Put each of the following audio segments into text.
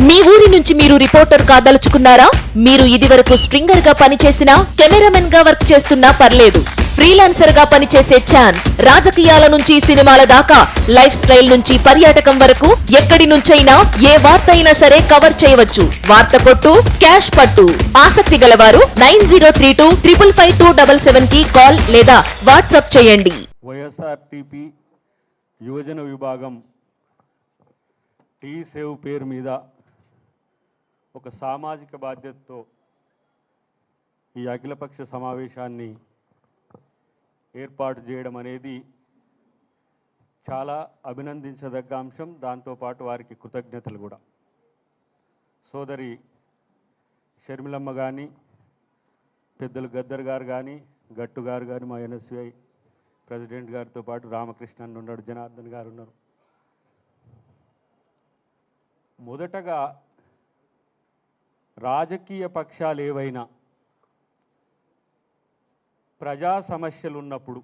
మీ ఊరి నుంచి మీరు రిపోర్టర్ కాదలుచుకున్నారా? మీరు ఇదివరకు స్ట్రింగర్ గా పనిచేసినా, కెమెరామెన్ గా వర్క్ చేస్తున్నా పర్లేదు. ఫ్రీలాన్సర్ గా పనిచేసే ఛాన్స్. రాజకీయాల నుంచి సినిమాల దాకా, లైఫ్ స్టైల్ నుంచి పర్యాటకం వరకు ఎక్కడి నుంచైనా ఏ వార్త అయినా సరే కవర్ చేయవచ్చు. వార్త కొట్టు, క్యాష్ పట్టు. ఆసక్తి గలవారు 9032555277 కి కాల్ లేదా వాట్సాప్ చేయండి. వైఎస్ఆర్టీపీ యువజన విభాగం టీ సేవ్ పేరు మీద ఒక సామాజిక బాధ్యతతో ఈ అఖిలపక్ష సమావేశాన్ని ఏర్పాటు చేయడం అనేది చాలా అభినందించదగ్గ అంశం. దాంతోపాటు వారికి కృతజ్ఞతలు కూడా. సోదరి షర్మిలమ్మ కానీ, పెద్దలు గద్దర్ గారు కానీ, గట్టు గారు కానీ, మా ఎన్ఎస్యుఐ ప్రెసిడెంట్ గారితో పాటు రామకృష్ణన్ ఉన్నాడు, జనార్దన్ గారు ఉన్నారు. మొదటగా రాజకీయ పక్షాలు ఏవైనా ప్రజా సమస్యలు ఉన్నప్పుడు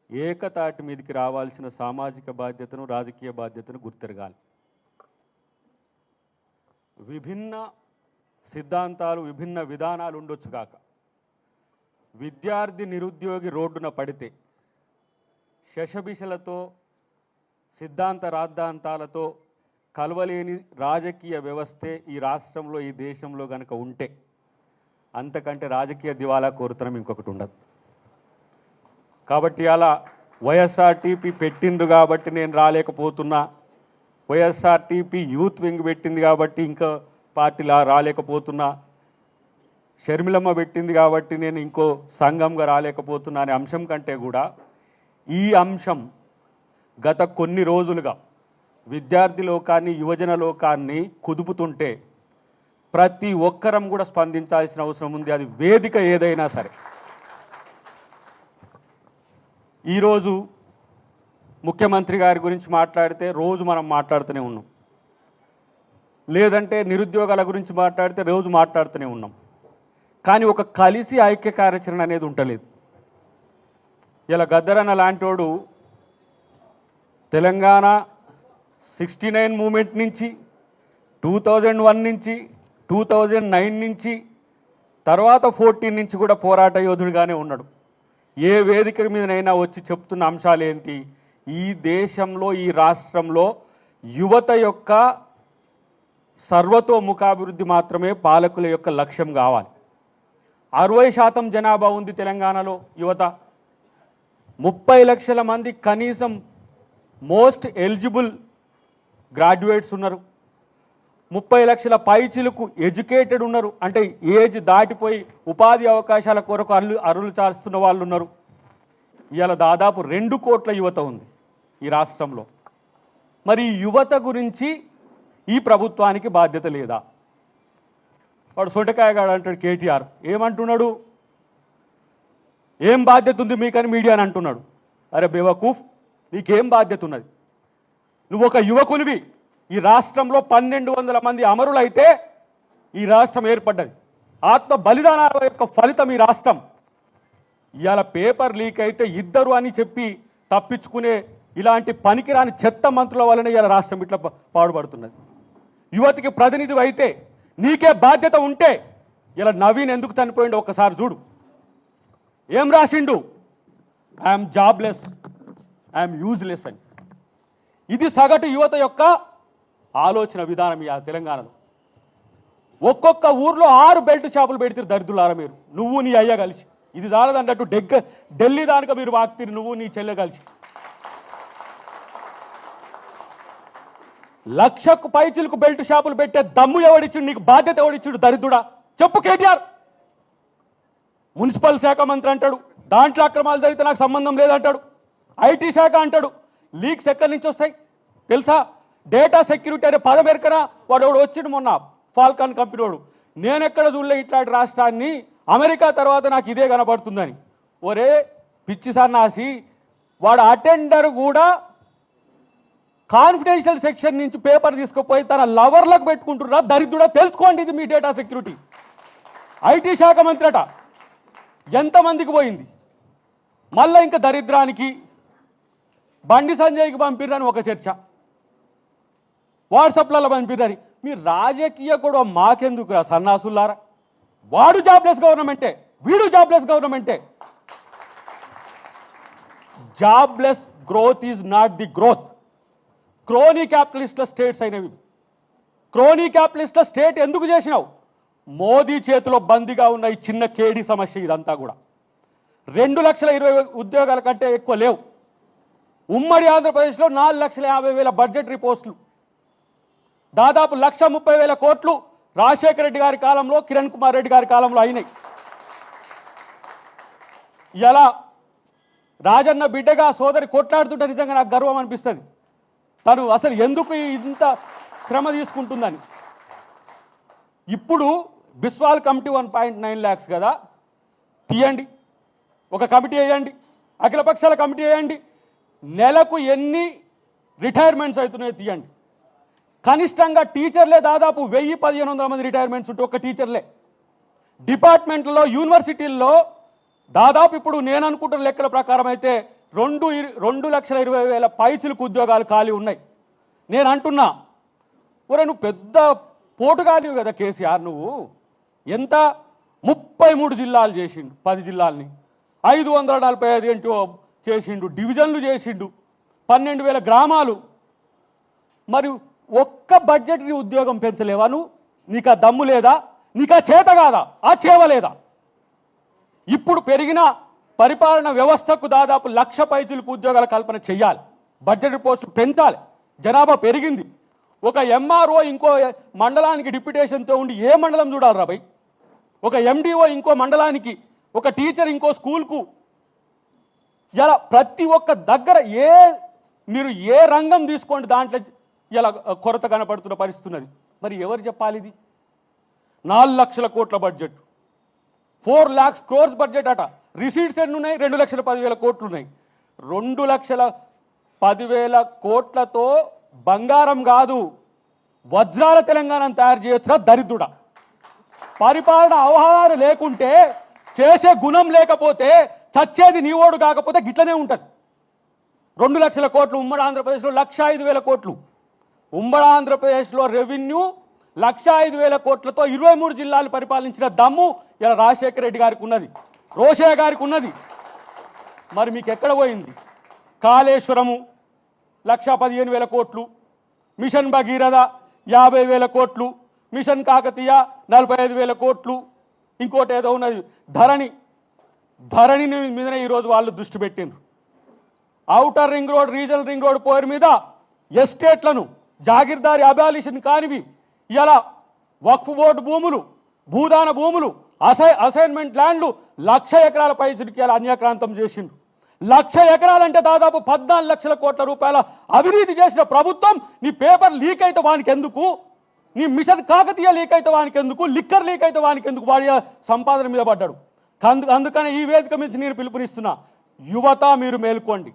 ఏకతాటి మీదకి రావాల్సిన సామాజిక బాధ్యతను, రాజకీయ బాధ్యతను గుర్తెరగాలి. విభిన్న సిద్ధాంతాలు, విభిన్న విధానాలు ఉండొచ్చు కాక, విద్యార్థి నిరుద్యోగి రోడ్డున పడితే శషభిషలతో, సిద్ధాంత రాద్ధాంతాలతో కలవలేని రాజకీయ వ్యవస్థే ఈ రాష్ట్రంలో, ఈ దేశంలో కనుక ఉంటే అంతకంటే రాజకీయ దివాలా కోరుతనం ఇంకొకటి ఉండదు. కాబట్టి అలా వైఎస్ఆర్టీపీ పెట్టిండు కాబట్టి నేను రాలేకపోతున్నా, వైఎస్ఆర్టీపీ యూత్ వింగ్ పెట్టింది కాబట్టి ఇంకా పార్టీలా రాలేకపోతున్నా, షర్మిలమ్మ పెట్టింది కాబట్టి నేను ఇంకో సంఘంగా రాలేకపోతున్నా అనే అంశం కంటే కూడా ఈ అంశం గత కొన్ని రోజులుగా విద్యార్థి లోకాన్ని, యువజన లోకాన్ని కుదుపుతుంటే ప్రతి ఒక్కరం కూడా స్పందించాల్సిన అవసరం ఉంది. అది వేదిక ఏదైనా సరే. ఈరోజు ముఖ్యమంత్రి గారి గురించి మాట్లాడితే రోజు మనం మాట్లాడుతూనే ఉన్నాం, లేదంటే నిరుద్యోగాల గురించి మాట్లాడితే రోజు మాట్లాడుతూనే ఉన్నాం. కానీ ఒక కలిసి ఐక్య కార్యాచరణ అనేది ఉండలేదు. ఇలా గద్దరన్న లాంటోడు తెలంగాణ 69 మూమెంట్ నుంచి, 2001 నుంచి, 2009 నుంచి, తర్వాత 14 నుంచి కూడా పోరాట యోధుడిగానే ఉన్నాడు. ఏ వేదిక మీదనైనా వచ్చి చెప్తున్న అంశాలు ఏంటి? ఈ దేశంలో, ఈ రాష్ట్రంలో యువత యొక్క సర్వతోముఖాభివృద్ధి మాత్రమే పాలకుల యొక్క లక్ష్యం కావాలి. 60% జనాభా ఉంది తెలంగాణలో యువత. 30 లక్షల మంది కనీసం మోస్ట్ ఎలిజిబుల్ గ్రాడ్యుయేట్స్ ఉన్నారు. 30 లక్షల పైచిలకు ఎడ్యుకేటెడ్ ఉన్నారు, అంటే ఏజ్ దాటిపోయి ఉపాధి అవకాశాల కొరకు అరులు చాస్తున్న వాళ్ళు ఉన్నారు. ఇవాళ దాదాపు 2 కోట్ల యువత ఉంది ఈ రాష్ట్రంలో. మరి ఈ యువత గురించి ఈ ప్రభుత్వానికి బాధ్యత లేదా? వాడు సొంటకాయగాడు అంటాడు కేటీఆర్. ఏమంటున్నాడు? ఏం బాధ్యత ఉంది మీకని మీడియాని అంటున్నాడు. అరే బేవకూఫ్, నీకేం బాధ్యత ఉన్నది? నువ్వు ఒక యువకునివి. ఈ రాష్ట్రంలో 1200 మంది అమరులైతే ఈ రాష్ట్రం ఏర్పడ్డది. ఆత్మ బలిదానాల యొక్క ఫలితం ఈ రాష్ట్రం. ఇవాళ పేపర్ లీక్ అయితే ఇద్దరు అని చెప్పి తప్పించుకునే ఇలాంటి పనికిరాని చెత్త మంత్రుల వలన ఇవాళ రాష్ట్రం ఇట్లా పాడుపడుతున్నది. యువతికి ప్రతినిధి అయితే, నీకే బాధ్యత ఉంటే ఇలా నవీన్ ఎందుకు చనిపోయిండో ఒక్కసారి చూడు. ఏం రాసిండు? ఐఎమ్ జాబ్లెస్, ఐఎమ్ యూజ్లెస్ అని. ఇది సగటు యువత యొక్క ఆలోచన విధానం. ఈ తెలంగాణలో ఒక్కొక్క ఊర్లో 6 బెల్ట్ షాపులు పెడితే దరిద్రులారా మీరు, నువ్వు నీ అయ్య కలిసి. ఇది చాలదన్నట్టు ఢిల్లీ దానిక మీరు వాక్తిరి, నువ్వు నీ చెల్లె కలిసి. 1,00,000కు పైచిలకు బెల్ట్ షాపులు పెట్టే దమ్ము ఎవడిచ్చుడు? నీకు బాధ్యత ఎవడిచ్చుడు? దరిద్రుడా చెప్పు. కేటీఆర్ మున్సిపల్ శాఖ మంత్రి అంటాడు, దాంట్లో అక్రమాలు జరిగితే నాకు సంబంధం లేదంటాడు. ఐటీ శాఖ అంటాడు, లీక్స్ ఎక్కడి నుంచి వస్తాయి తెలుసా? డేటా సెక్యూరిటీ అనే పదం ఎరకనా? వాడు వచ్చిండు మొన్న, ఫాల్కాన్ కంపెనీ వాడు. నేనెక్కడ చూడలే ఇట్లాంటి రాష్ట్రాన్ని, అమెరికా తర్వాత నాకు ఇదే కనబడుతుందని. ఒరే పిచ్చి సన్నాసి, వాడు అటెండర్ కూడా కాన్ఫిడెన్షియల్ సెక్షన్ నుంచి పేపర్ తీసుకుపోయి తన లవర్లకు పెట్టుకుంటున్నా. దరిద్రుడా తెలుసుకోండి, ఇది మీ డేటా సెక్యూరిటీ. ఐటీ శాఖ మంత్రి అట, ఎంతమందికి పోయింది? మళ్ళీ ఇంకా దరిద్రానికి బండి సంజయ్కి పంపిర్రని ఒక చర్చ, వాట్సాప్లలో పంపిర్రని. మీ రాజకీయ కూడా మాకెందుకు రా సన్నాసులారా? వాడు జాబ్లెస్ గవర్నమెంటే, వీడు జాబ్లెస్ గవర్నమెంటే. Jobless growth is not the growth. Crony క్యాపిటలిస్ట్ల స్టేట్స్ అయినవి. క్రోనీ క్యాపిటలిస్ట్ల స్టేట్ ఎందుకు చేసినావు? మోదీ చేతిలో బందీగా ఉన్న ఈ చిన్న కేడీ సమస్య ఇదంతా కూడా. 2,20,000 ఉద్యోగాల కంటే ఎక్కువ లేవు. ఉమ్మడి ఆంధ్రప్రదేశ్లో 4,50,000 బడ్జెటరీ పోస్టులు, దాదాపు 1,30,000 కోట్లు రాజశేఖర రెడ్డి గారి కాలంలో, కిరణ్ కుమార్ రెడ్డి గారి కాలంలో అయినాయి. ఇలా రాజన్న బిడ్డగా సోదరి కొట్లాడుతుంటే నిజంగా నాకు గర్వం అనిపిస్తుంది. తను అసలు ఎందుకు ఇంత శ్రమ తీసుకుంటుందని. ఇప్పుడు బిస్వాల్ కమిటీ 1.9 lakhs కదా, తీయండి, ఒక కమిటీ వేయండి, అఖిలపక్షాల కమిటీ వేయండి, నెలకు ఎన్ని రిటైర్మెంట్స్ అవుతున్నాయో తీయండి. కనిష్టంగా టీచర్లే దాదాపు 1,000-1,500 మంది రిటైర్మెంట్స్ ఉంటే ఒక టీచర్లే. డిపార్ట్మెంట్లో యూనివర్సిటీల్లో దాదాపు ఇప్పుడు నేను అనుకుంటున్న లెక్కల ప్రకారం అయితే 2,20,000 పైచిలకు ఉద్యోగాలు ఖాళీ ఉన్నాయి. నేను అంటున్నా, ఒరే నువ్వు పెద్ద పోటుగాలివి కదా కేసీఆర్, నువ్వు ఎంత 33 జిల్లాలు చేసిండు, 10 జిల్లాలని 545 ఏంటో చేసిండు, డివిజన్లు చేసిండు, 12,000 గ్రామాలు. మరి ఒక్క బడ్జెటరీ ఉద్యోగం పెంచలేవా నువ్వు? నీకు ఆ దమ్ము లేదా? నీకు ఆ చేత కాదా? ఆ చేవలేదా? ఇప్పుడు పెరిగిన పరిపాలన వ్యవస్థకు దాదాపు 1,00,000 పైచులకు ఉద్యోగాల కల్పన చేయాలి, బడ్జెటరీ పోస్టులు పెంచాలి. జనాభా పెరిగింది. ఒక ఎంఆర్ఓ ఇంకో మండలానికి డిప్యుటేషన్తో ఉండి ఏ మండలం చూడాలి రాబోయ్? ఒక ఎండిఓ ఇంకో మండలానికి, ఒక టీచర్ ఇంకో స్కూల్కు. ఇలా ప్రతి ఒక్క దగ్గర మీరు ఏ రంగం తీసుకోండి దాంట్లో ఇలా కొరత కనపడుతున్న పరిస్థితి ఉన్నది. మరి ఎవరు చెప్పాలి ఇది? 4,00,000 కోట్ల బడ్జెట్, 4 lakhs crores బడ్జెట్ అట. రిసీట్స్ ఎన్ని ఉన్నాయి? 2,10,000 కోట్లు ఉన్నాయి. 2,10,000 కోట్లతో బంగారం కాదు, వజ్రాల తెలంగాణను తయారు చేయొచ్చురా దరిద్రుడా. పరిపాలన అవగాహన లేకుంటే, చేసే గుణం లేకపోతే, చచ్చేది నీవోడు కాకపోతే గిట్లనే ఉంటుంది. 2,00,000 కోట్లు ఉమ్మడి ఆంధ్రప్రదేశ్లో, 1,05,000 కోట్లు. ఉమ్మడి ఆంధ్రప్రదేశ్లో రెవెన్యూ 105,000 కోట్లతో 23 జిల్లాలు పరిపాలించిన దమ్ము ఇలా రాజశేఖర రెడ్డి గారికి ఉన్నది, రోషయ్య గారికి ఉన్నది. మరి మీకు ఎక్కడ పోయింది? కాళేశ్వరము 1,15,000 కోట్లు, మిషన్ భగీరథ 50,000 కోట్లు, మిషన్ కాకతీయ 45,000 కోట్లు, ఇంకోటి ఏదో ఉన్నది ధరణి మీదనే ఈరోజు వాళ్ళు దృష్టి పెట్టిండ్రు. Outer ring road, regional ring road పేరు మీద ఎస్టేట్లను, జాగీర్దారి అబాలిషన్ కానివి, ఇలా వక్ఫ్ బోర్డు భూములు, భూదాన భూములు, అసైన్మెంట్ ల్యాండ్లు 1,00,000 ఎకరాల పైకి అన్యాక్రాంతం చేసిండు. 1,00,000 ఎకరాలంటే దాదాపు 14 లక్షల కోట్ల రూపాయల అవినీతి చేసిన ప్రభుత్వం. నీ పేపర్ లీక్ అయితే వానికి ఎందుకు? నీ మిషన్ కాకతీయ లీక్ అయితే వానికి ఎందుకు? లిక్కర్ లీక్ అయితే వానికి ఎందుకు? వాడి సంపాదన మీద పడ్డాడు. అందుకనే ఈ వేదిక మీద నేను పిలుపునిస్తున్నా, యువత మీరు మేల్కోండి,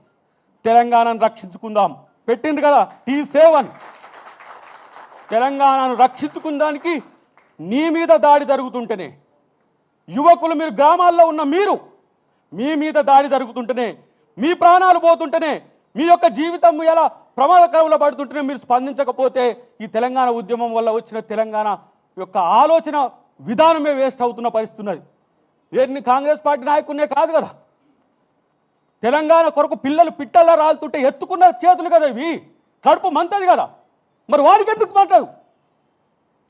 తెలంగాణను రక్షించుకుందాం. పెట్టిండ్రు కదా T7, తెలంగాణను రక్షించుకుందానికి నీ మీద దాడి జరుగుతుంటేనే, యువకులు మీరు గ్రామాల్లో ఉన్న మీరు, మీ మీద దాడి జరుగుతుంటేనే, మీ ప్రాణాలు పోతుంటేనే, మీ యొక్క జీవితం ఎలా ప్రమాదకరంలో పడుతుంటేనే మీరు స్పందించకపోతే ఈ తెలంగాణ ఉద్యమం వల్ల వచ్చిన తెలంగాణ యొక్క ఆలోచన విధానమే వేస్ట్ అవుతున్న పరిస్థితి ఉన్నది. ఏన్ని కాంగ్రెస్ పార్టీ నాయకునే కాదు కదా, తెలంగాణ కొరకు పిల్లలు పిట్టల్లా రాలుతుంటే ఎత్తుకున్న చేతులు కదా ఇవి, కడుపు మంతది కదా. మరి వాడికి ఎందుకు మాట్లాడు?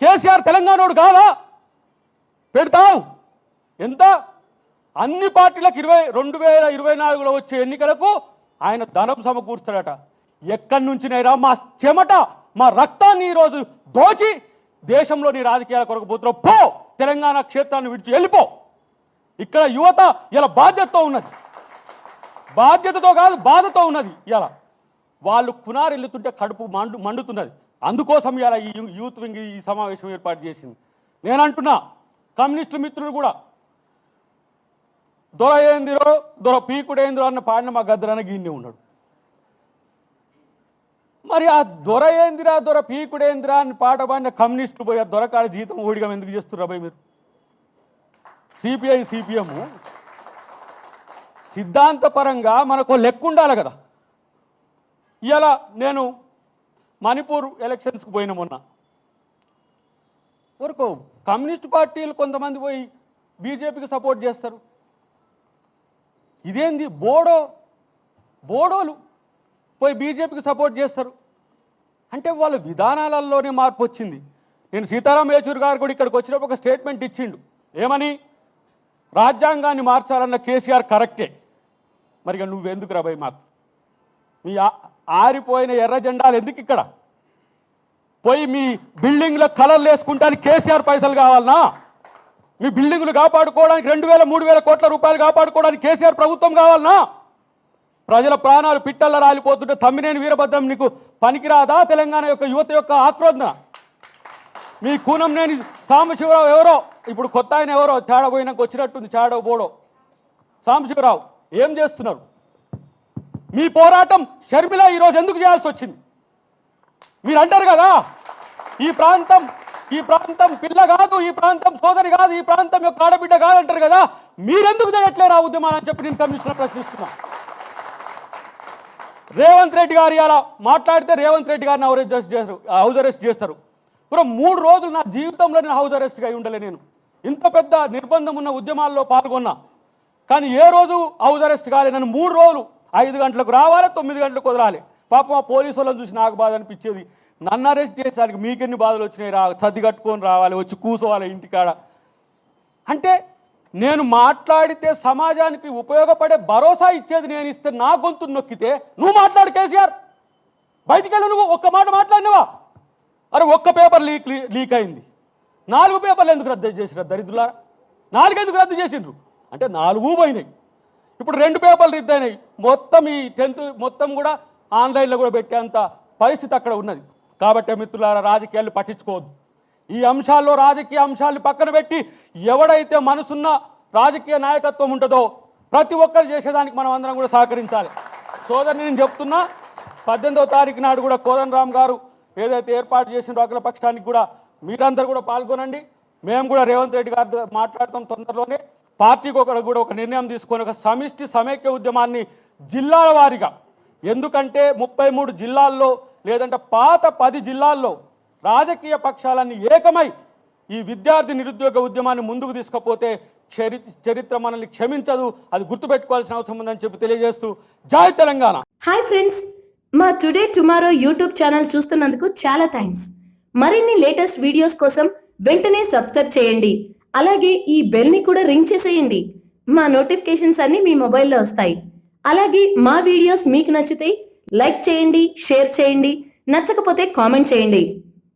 కేసీఆర్ తెలంగాణోడు కాదా? పెడతావు ఎంత? అన్ని పార్టీలకు 2024లో వచ్చే ఎన్నికలకు ఆయన ధనం సమకూరుస్తాడట. ఎక్కడి నుంచినైనా మా చెమట, మా రక్తాన్ని ఈరోజు దోచి దేశంలోని రాజకీయాల కొరకు పోతున్నావు. పో, తెలంగాణ క్షేత్రాన్ని విడిచి వెళ్ళిపో. ఇక్కడ యువత ఇలా బాధ్యతతో ఉన్నది, బాధ్యతతో కాదు బాధతో ఉన్నది. ఇలా వాళ్ళు కునారెళ్తుంటే కడుపు మండుతున్నది. అందుకోసం ఇలా ఈ యూత్ వింగ్ ఈ సమావేశం ఏర్పాటు చేసింది. నేనంటున్నా కమ్యూనిస్టు మిత్రులు కూడా, దొర ఏందిరో దొర పీకుడేందిరో అన్న పాడిన మా గద్దరన గిన్నె ఉన్నాడు. మరి ఆ దొర ఏందిరా దొర పీకుడేందిరా అని పాట పాడిన కమ్యూనిస్టులు పోయి ఆ దొరకాడ జీతం ఊడిగా ఎందుకు చేస్తున్నారు అబ్బాయి మీరు? సిపిఐ సిపిఎం సిద్ధాంతపరంగా మనకు లెక్క ఉండాలి కదా. ఇలా నేను మణిపూర్ ఎలక్షన్స్కి పోయిన మొన్న, వరకు కమ్యూనిస్ట్ పార్టీలు కొంతమంది పోయి బీజేపీకి సపోర్ట్ చేస్తారు. ఇదేంది బోడోలు పోయి బీజేపీకి సపోర్ట్ చేస్తారు అంటే వాళ్ళ విధానాలలోనే మార్పు వచ్చింది. నేను సీతారాం యేచూరి గారు కూడా ఇక్కడికి వచ్చినప్పుడు ఒక స్టేట్మెంట్ ఇచ్చిండు. ఏమని? రాజ్యాంగాన్ని మార్చాలన్న కేసీఆర్ కరెక్టే, మరి ఇక నువ్వెందుకు రాబోయ్ మాకు మీ ఆరిపోయిన ఎర్ర జెండాలు ఎందుకు ఇక్కడ? పోయి మీ బిల్డింగ్లో కలర్లు వేసుకుంటానికి కేసీఆర్ పైసలు కావాలనా? మీ బిల్డింగులు కాపాడుకోవడానికి 2,000-3,000 కోట్ల రూపాయలు కాపాడుకోవడానికి కేసీఆర్ ప్రభుత్వం కావాలనా? ప్రజల ప్రాణాలు పిట్టల్లో రాలిపోతుంటే తమ్మినేని వీరభద్రం నీకు పనికిరాదా? తెలంగాణ యొక్క యువత యొక్క ఆక్రోధన. మీ కూనంనేని సాంబశివరావు ఎవరో, ఇప్పుడు కొత్త ఆయన ఎవరో తేడా పోయినాక వచ్చినట్టుంది, చాడో బోడో సాంబశివరావు ఏం చేస్తున్నారు? మీ పోరాటం షర్మిల ఈరోజు ఎందుకు చేయాల్సి వచ్చింది? మీరు అంటారు కదా ఈ ప్రాంతం పిల్ల కాదు, ఈ ప్రాంతం సోదరి కాదు, ఈ ప్రాంతం యొక్క ఆడబిడ్డ కాదంటారు కదా, మీరెందుకు చేయట్లేరు ఆ ఉద్యమాన్ని అని చెప్పి నేను కమిషనర్ ప్రశ్నిస్తున్నా. రేవంత్ రెడ్డి గారు ఇలా మాట్లాడితే రేవంత్ రెడ్డి గారిని హౌస్ అరెస్ట్ చేస్తారు. ఇప్పుడు 3 రోజులు నా జీవితంలో నేను హౌస్ అరెస్ట్గా అయి ఉండలే. నేను ఇంత పెద్ద నిర్బంధం ఉన్న ఉద్యమాల్లో పాల్గొన్నా, కానీ ఏ రోజు హౌస్ అరెస్ట్ కాలే. నన్ను 3 రోజులు 5 గంటలకు రావాలి, 9 గంటలకు వదలాలి. పాపం ఆ పోలీసు వాళ్ళని చూసి నాకు బాధ అనిపించేది. నన్ను అరెస్ట్ చేసేసరికి మీకెన్ని బాధలు వచ్చినాయి? సర్ది కట్టుకొని రావాలి, వచ్చి కూర్చోవాలి ఇంటికాడ. అంటే నేను మాట్లాడితే సమాజానికి ఉపయోగపడే భరోసా ఇచ్చేది నేను ఇస్తే నా గొంతు నొక్కితే నువ్వు మాట్లాడు కేసీఆర్, బయటికి వెళ్ళి నువ్వు ఒక్క మాట మాట్లాడినవా? అరే ఒక్క పేపర్ లీక్ అయింది, 4 పేపర్లు ఎందుకు రద్దు చేసినారు దరిద్రులారా? 4 ఎందుకు రద్దు చేసిండ్రు అంటే 4 పోయినాయి. ఇప్పుడు 2 పేపర్లు రద్దు అయినాయి. మొత్తం ఈ 10th మొత్తం కూడా ఆన్లైన్లో కూడా పెట్టేంత పరిస్థితి అక్కడ ఉన్నది. కాబట్టి మిత్రులారా, రాజకీయాలు పట్టించుకోవద్దు. ఈ అంశాల్లో రాజకీయ అంశాలను పక్కన పెట్టి ఎవడైతే మనసున్న రాజకీయ నాయకత్వం ఉంటుందో ప్రతి ఒక్కరు చేసేదానికి మనం అందరం కూడా సహకరించాలి. సోదరుని నేను చెప్తున్నా, 18వ తారీఖు నాడు కూడా కోదండరామ్ గారు ఏదైతే ఏర్పాటు చేసిన అఖిలపక్షానికి కూడా మీరందరూ కూడా పాల్గొనండి. మేము కూడా రేవంత్ రెడ్డి గారితో మాట్లాడతాం తొందరలోనే. పార్టీకి కూడా ఒక నిర్ణయం తీసుకొని ఒక సమిష్టి సమైక్య ఉద్యమాన్ని జిల్లాల వారీగా, ఎందుకంటే 33 జిల్లాల్లో లేదంటే పాత 10 జిల్లాల్లో రాజకీయ పక్షాలన్నీ ఏకమై ఈ విద్యార్థి నిరుద్యోగ ఉద్యమాన్ని ముందుకు తీసుకపోతే చరిత్ర మనల్ని క్షమించదు, అది గుర్తుపెట్టుకోవాల్సిన అవసరం ఉందని చెప్పి తెలియజేస్తూ జై తెలంగాణ. హాయ్ ఫ్రెండ్స్, మా టుడే టుమారో యూట్యూబ్ ఛానల్ చూస్తున్నందుకు చాలా థ్యాంక్స్. మరిన్ని లేటెస్ట్ వీడియోస్ కోసం వెంటనే సబ్స్క్రైబ్ చేయండి. అలాగే ఈ బెల్ ని కూడా రింగ్ చేసేయండి. మా నోటిఫికేషన్స్ అన్ని మీ మొబైల్లో వస్తాయి. అలాగే మా వీడియోస్ మీకు నచ్చితే లైక్ చేయండి, షేర్ చేయండి, నచ్చకపోతే కామెంట్ చేయండి.